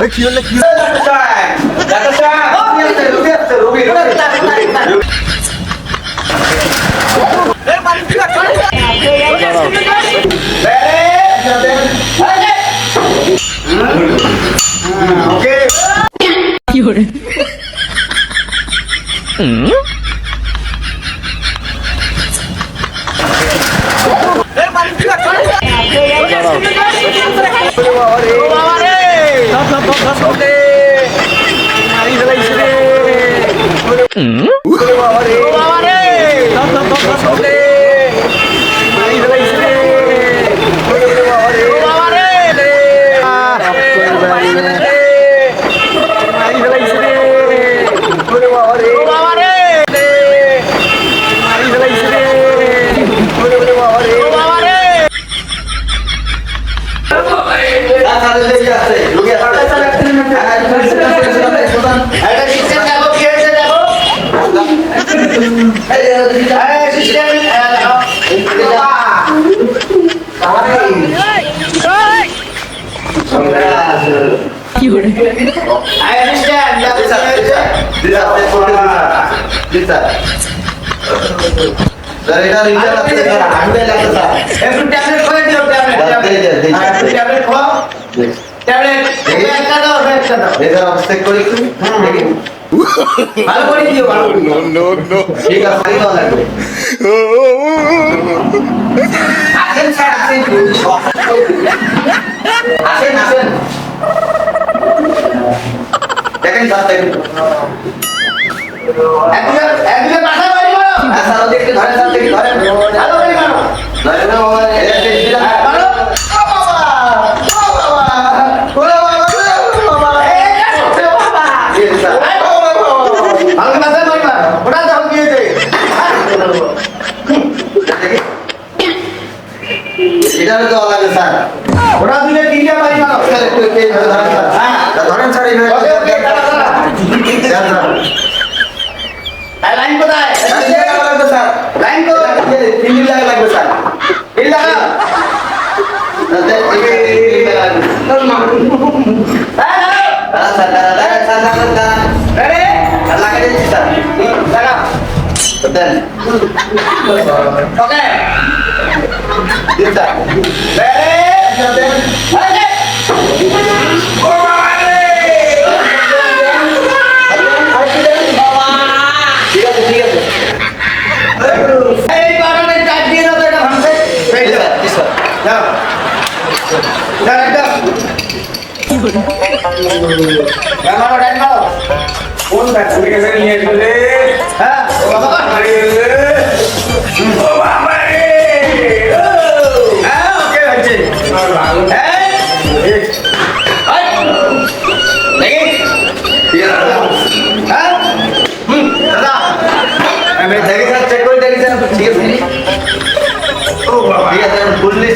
কি হলো কি কি হলো ঠিক আছে দেখেন এটারে তো লাগে স্যার ওরা দিলে তিনটা বাড়ি মারো ধরেন স্যার লাইন কোথায় লাগবে স্যার লাইন তো 3 দিন লাগবে স্যার 3 লাগা ওকে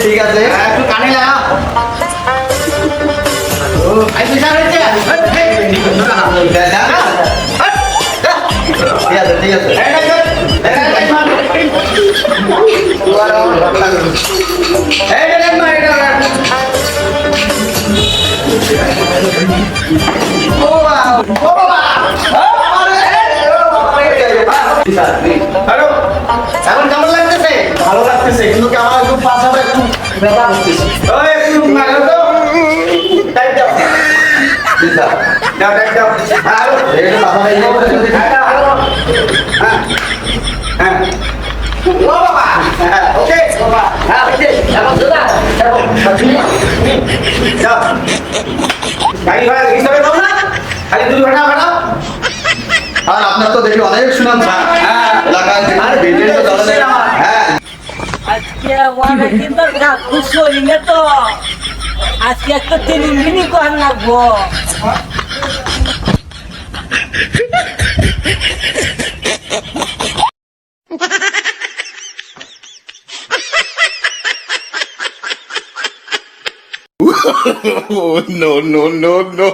ঠিক আছে একটু কানে লাগা ঠিক আছে এখন কেমন লাগতেছে ভালো লাগতেছে কিন্তু আমার একটু পাশাপাশি একটু ব্যাপার হচ্ছে একটু মারো তো টাইট দাও দাও টাইট দাও আরো এই পাশাপাশি হ্যাঁ হ্যাঁ ও বাবা ওকে বাবা হ্যাঁ ওকে এখন দাদা যাও গাড়ি ভাড়া হিসাবে দাও না খালি 2 ঘন্টা ভাড়া আর আপনার তো দেখি অনেক সুনাম হ্যাঁ এলাকায় আর ভিডিও তো দলে হ্যাঁ আজকে ওয়ানা কিন্তু খুশি হইলে তো আজকে একটা তিনদিনই কর লাগবো Oh, no, no, no, no.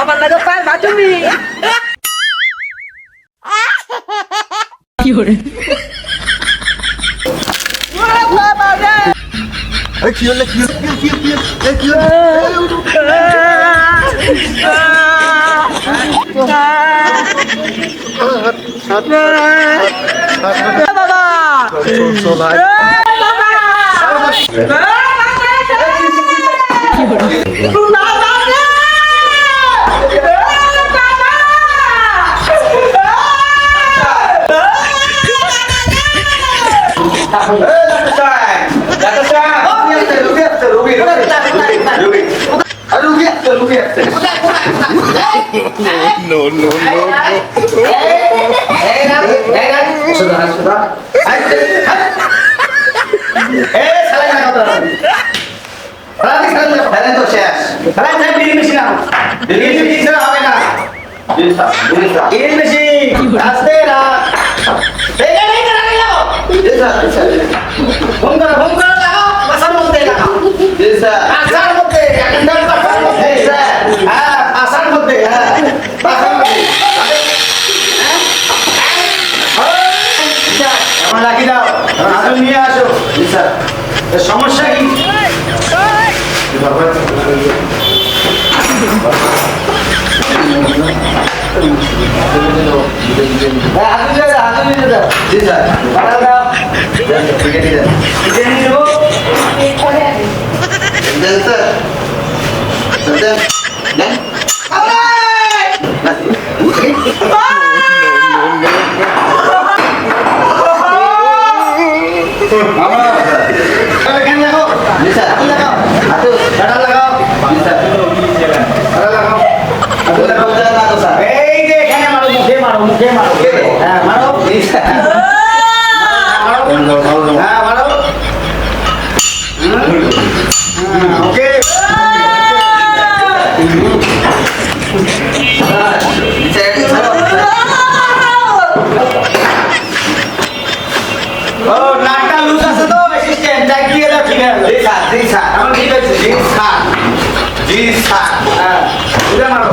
আমার লাগে পারবা তুমি কি hore কি হলো কি হলো বাবা লাগি দাও আদর নিয়ে আসো সমস্যা কি মুখে মারো হ্যাঁ মারো হ্যাঁ মারো ওকে ও নাকটা লুজ আছে তো অ্যাসিস্ট্যান্ট যাই দিয়ে দাও ঠিক আছে জি স্যার আমার ঠিক আছে জি স্যার হ্যাঁ উঠে মারো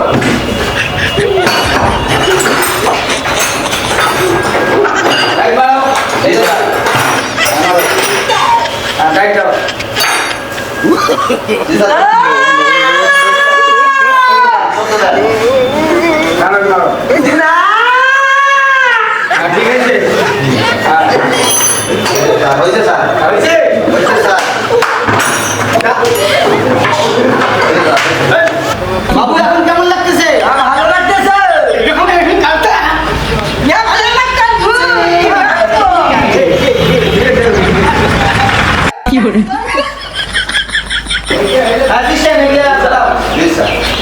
বাবু এখন কেমন লাগতেছে ভালো লাগতেছে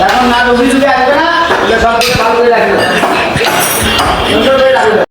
এখন না রুগী যদি আসবে না সব ভালো করে রাখবে